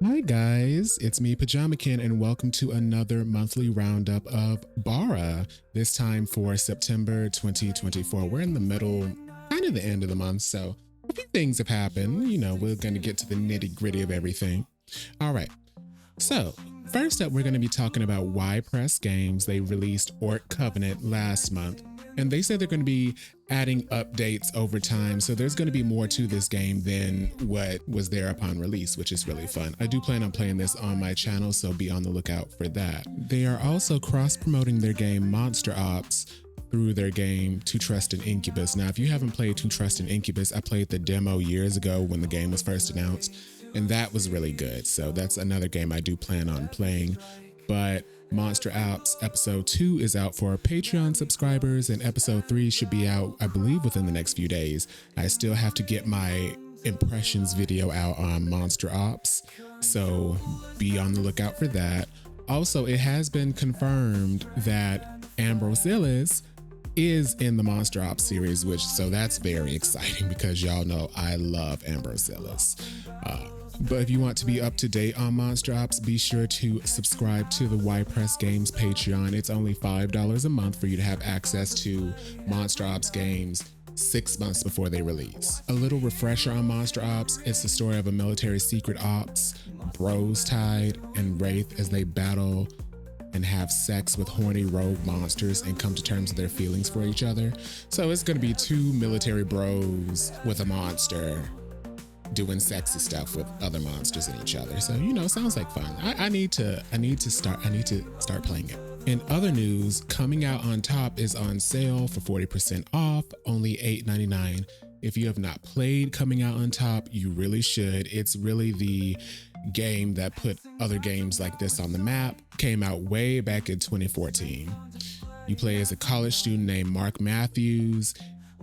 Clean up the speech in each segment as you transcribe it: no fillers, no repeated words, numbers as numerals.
Hi guys, it's me Pajamakin and welcome to another monthly roundup of Bara, this time for September 2024. We're in the middle, kind of the end of the month, so a few things have happened. We're going to get to the nitty gritty of everything. All right, so first up, we're going to be talking about YPress Games. They released Orc Covenant last month, and they said they're going to be adding updates over time. So there's going to be more to this game than what was there upon release, which is really fun. I do plan on playing this on my channel, so be on the lookout for that. They are also cross-promoting their game Monster Ops through their game To Trust an Incubus. Now, if you haven't played To Trust an Incubus, I played the demo years ago when the game was first announced, and that was really good. So that's another game I do plan on playing. But Monster Ops Episode 2 is out for Patreon subscribers, and Episode 3 should be out, I believe, within the next few days. I still have to get my impressions video out on Monster Ops, so be on the lookout for that. Also, it has been confirmed that Ambrosilis is in the Monster Ops series, so that's very exciting because y'all know I love Ambrosilis. But if you want to be up to date on Monster Ops, be sure to subscribe to the YPress Games Patreon. It's only $5 a month for you to have access to Monster Ops games 6 months before they release. A little refresher on Monster Ops, it's the story of a military secret ops, Bros Tide and Wraith, as they battle and have sex with horny rogue monsters and come to terms with their feelings for each other. So it's going to be two military bros with a monster doing sexy stuff with other monsters and each other. So, sounds like fun. I need to start playing it. In other news, Coming Out on Top is on sale for 40% off, only $8.99. If you have not played Coming Out on Top, you really should. It's really the game that put other games like this on the map. Came out way back in 2014. You play as a college student named Mark Matthews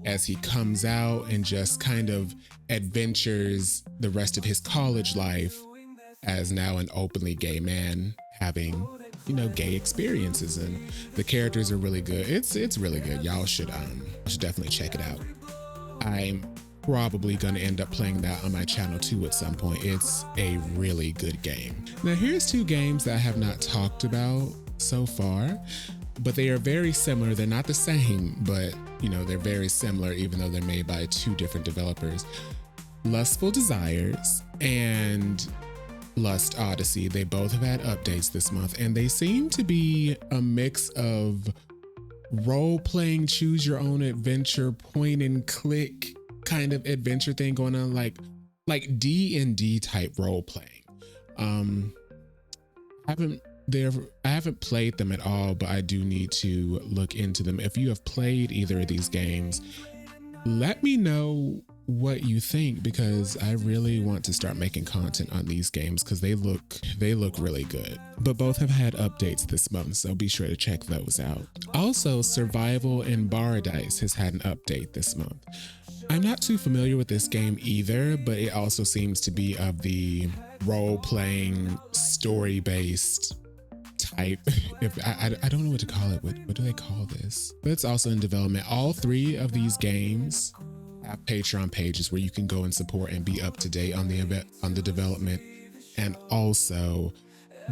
as he comes out and just kind of adventures the rest of his college life as now an openly gay man having, gay experiences. And the characters are really good. It's really good. Y'all should definitely check it out. I'm probably going to end up playing that on my channel too at some point. It's a really good game. Now here's two games that I have not talked about so far, but they are very similar. They're not the same, but they're very similar even though they're made by two different developers. Lustful Desires and Lust Odyssey. They both have had updates this month, and they seem to be a mix of role-playing, choose your own adventure, point and click kind of adventure thing going on, like D&D type role-playing. I haven't played them at all, but I do need to look into them. If you have played either of these games, let me know what you think, because I really want to start making content on these games because they look really good. But both have had updates this month, so be sure to check those out. Also, Survival in Paradise has had an update this month. I'm not too familiar with this game either, but it also seems to be of the role-playing, story-based type. I don't know what to call it. What do they call this? But it's also in development. All three of these games have Patreon pages where you can go and support and be up to date on the development, and also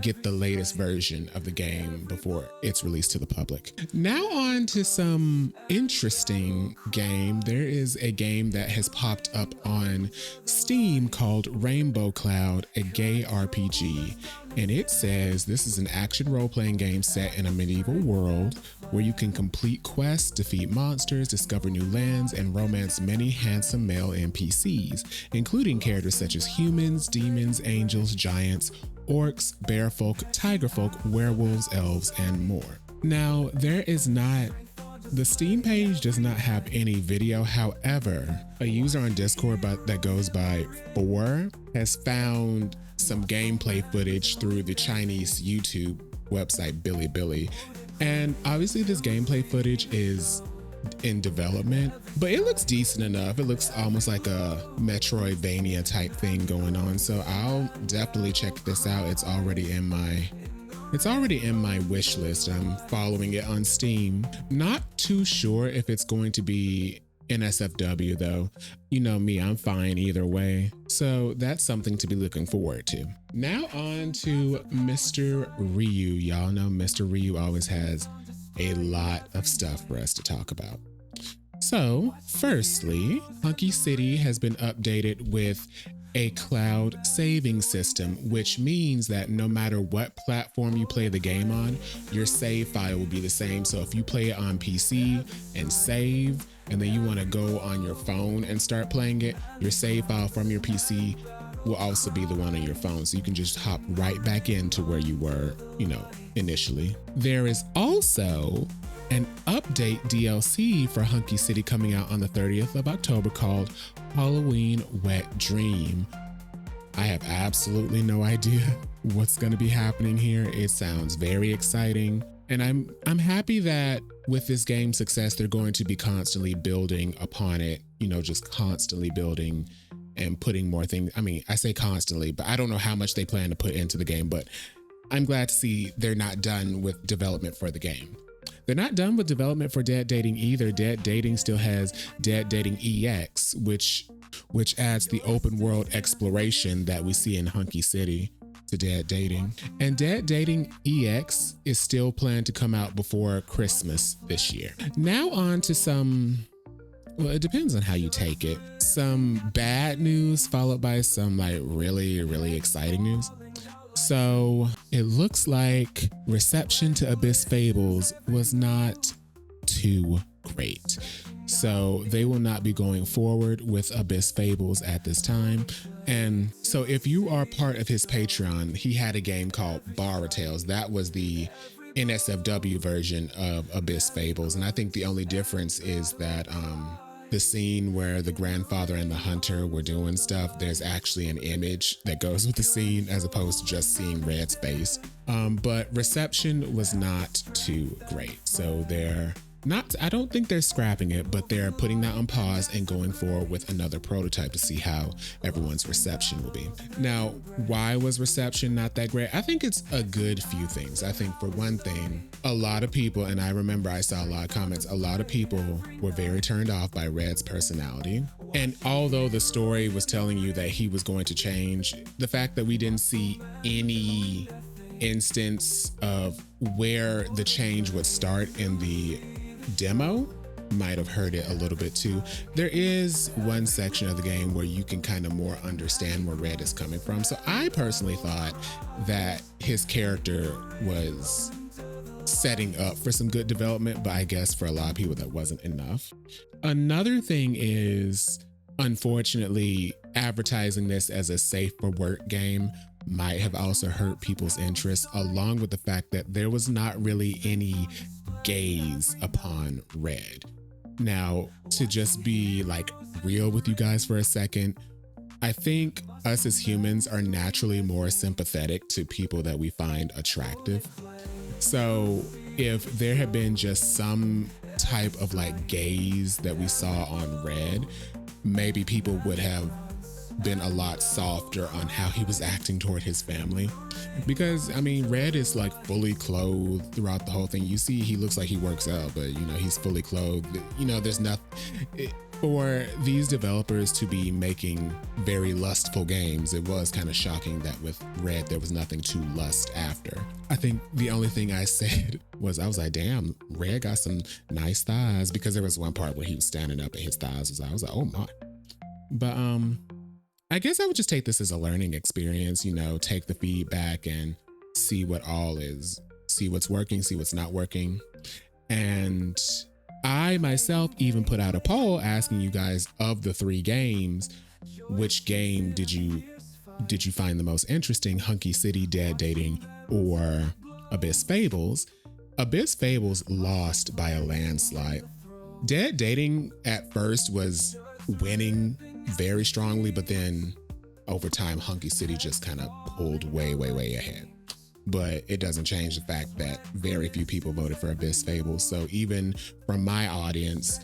get the latest version of the game before it's released to the public. Now on to some interesting game. There is a game that has popped up on Steam called Rainbow Cloud, a gay RPG. And it says this is an action role-playing game set in a medieval world where you can complete quests, defeat monsters, discover new lands, and romance many handsome male NPCs, including characters such as humans, demons, angels, giants, orcs, bearfolk, tigerfolk, werewolves, elves, and more. Now, the Steam page does not have any video. However, a user on Discord that goes by 4 has found some gameplay footage through the Chinese YouTube website Bilibili. And obviously this gameplay footage is in development, but it looks decent enough. It looks almost like a Metroidvania type thing going on. So I'll definitely check this out. It's already in my wish list. I'm following it on Steam. Not too sure if it's going to be NSFW though. You know me, I'm fine either way. So that's something to be looking forward to. Now on to Mr. Ryu. Y'all know Mr. Ryu always has a lot of stuff for us to talk about. So firstly, Hunky City has been updated with a cloud saving system, which means that no matter what platform you play the game on, your save file will be the same. So if you play it on PC and save, and then you want to go on your phone and start playing it, your save file from your PC will also be the one on your phone. So you can just hop right back into where you were, initially. There is also an update DLC for Hunky City coming out on the 30th of October called Halloween Wet Dream. I have absolutely no idea what's going to be happening here. It sounds very exciting. And I'm happy that with this game's success, they're going to be constantly building upon it, just constantly building and putting more things. I mean, I say constantly, but I don't know how much they plan to put into the game, but I'm glad to see they're not done with development for the game. They're not done with development for Dead Dating either. Dead Dating still has Dead Dating EX, which adds the open world exploration that we see in Hunky City to Dead Dating. And Dead Dating EX is still planned to come out before Christmas this year. Now on to well, it depends on how you take it. Some bad news followed by some really, really exciting news. So it looks like reception to Abyss Fables was not too great. So they will not be going forward with Abyss Fables at this time. And so if you are part of his Patreon, he had a game called Bara Tales. That was the NSFW version of Abyss Fables. And I think the only difference is that the scene where the grandfather and the hunter were doing stuff, there's actually an image that goes with the scene as opposed to just seeing Red's face. But reception was not too great. So I don't think they're scrapping it, but they're putting that on pause and going forward with another prototype to see how everyone's reception will be. Now, why was reception not that great? I think it's a good few things. I think for one thing, a lot of people, and I remember I saw a lot of comments, a lot of people were very turned off by Red's personality. And although the story was telling you that he was going to change, the fact that we didn't see any instance of where the change would start in the demo might have hurt it a little bit too. There is one section of the game where you can kind of more understand where Red is coming from. So I personally thought that his character was setting up for some good development, but I guess for a lot of people that wasn't enough. Another thing is, unfortunately, advertising this as a safe for work game might have also hurt people's interest, along with the fact that there was not really any gaze upon Red. Now, to just be real with you guys for a second, I think us as humans are naturally more sympathetic to people that we find attractive. So if there had been just some type of gaze that we saw on Red, maybe people would have been a lot softer on how he was acting toward his family. Because Red is fully clothed throughout the whole thing. You see, he looks like he works out, but he's fully clothed. There's nothing. For these developers to be making very lustful games, it was kind of shocking that with Red, there was nothing to lust after. I think the only thing I said was, I was like, damn, Red got some nice thighs, because there was one part where he was standing up and his thighs I was like, oh my. But I guess I would just take this as a learning experience, take the feedback and see what's working, see what's not working. And I myself even put out a poll asking you guys, of the 3 games, which game did you find the most interesting? Hunky City, Dead Dating, or Abyss Fables? Abyss Fables lost by a landslide. Dead Dating at first was winning very strongly, but then over time, Hunky City just kind of pulled way, way, way ahead. But it doesn't change the fact that very few people voted for Abyss Fables. So even from my audience,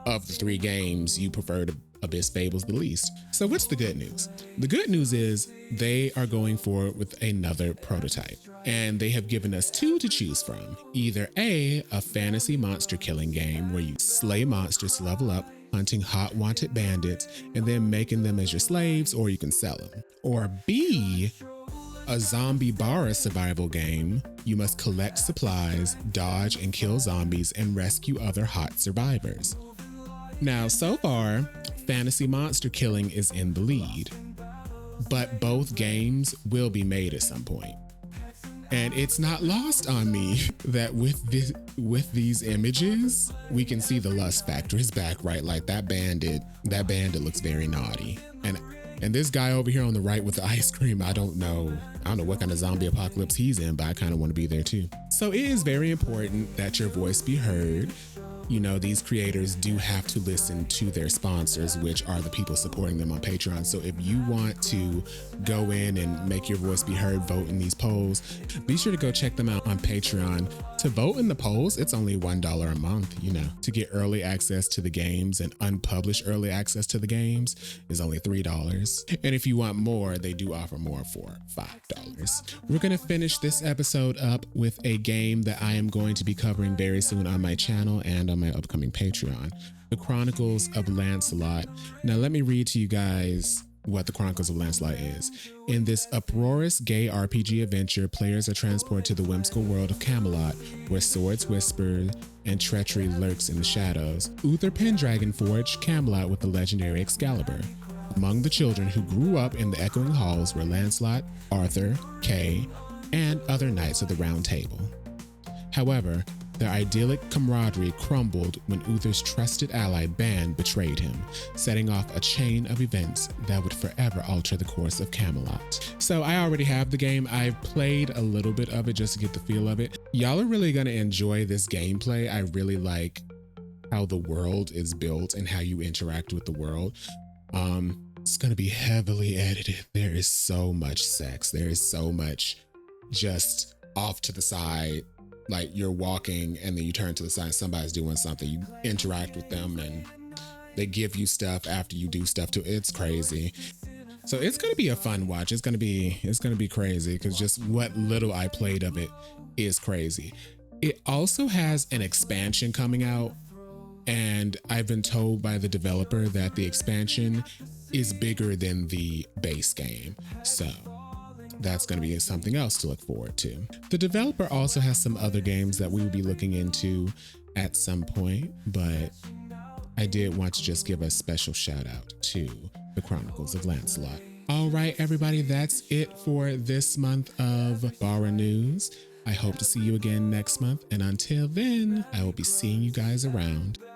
of the 3 games, you preferred Abyss Fables the least. So what's the good news? The good news is they are going forward with another prototype, and they have given us 2 to choose from. Either A fantasy monster killing game where you slay monsters to level up, hunting hot wanted bandits and then making them as your slaves, or you can sell them. Or B, a zombie Bara survival game. You must collect supplies, dodge and kill zombies, and rescue other hot survivors. Now, so far, fantasy monster killing is in the lead, but both games will be made at some point. And it's not lost on me that with these images, we can see the lust factor is back, right? Like that bandit looks very naughty. And this guy over here on the right with the ice cream, I don't know what kind of zombie apocalypse he's in, but I kind of want to be there too. So it is very important that your voice be heard. You know, these creators do have to listen to their sponsors, which are the people supporting them on Patreon. So if you want to go in and make your voice be heard, vote in these polls, be sure to go check them out on Patreon. To vote in the polls, it's only $1 a month, you know. To get early access to the games and unpublished early access to the games is only $3. And if you want more, they do offer more for $5. We're going to finish this episode up with a game that I am going to be covering very soon on my channel and on my upcoming Patreon, the Chronicles of Lancelot. Now, let me read to you guys what the Chronicles of Lancelot is. In this uproarious gay RPG adventure, players are transported to the whimsical world of Camelot, where swords whisper and treachery lurks in the shadows. Uther Pendragon forged Camelot with the legendary Excalibur. Among the children who grew up in the echoing halls were Lancelot, Arthur, Kay, and other knights of the Round Table. However, their idyllic camaraderie crumbled when Uther's trusted ally Ban betrayed him, setting off a chain of events that would forever alter the course of Camelot. So I already have the game. I've played a little bit of it just to get the feel of it. Y'all are really gonna enjoy this gameplay. I really like how the world is built and how you interact with the world. It's gonna be heavily edited. There is so much sex. There is so much just off to the side. Like you're walking and then you turn to the side, somebody's doing something, you interact with them and they give you stuff after you do stuff too. It's crazy. So it's gonna be a fun watch. It's gonna be crazy because just what little I played of it is crazy. It also has an expansion coming out, and I've been told by the developer that the expansion is bigger than the base game. So that's going to be something else to look forward to. The developer also has some other games that we will be looking into at some point, but I did want to just give a special shout out to the Chronicles of Lancelot. All right, everybody, that's it for this month of Bara News. I hope to see you again next month, and until then, I will be seeing you guys around.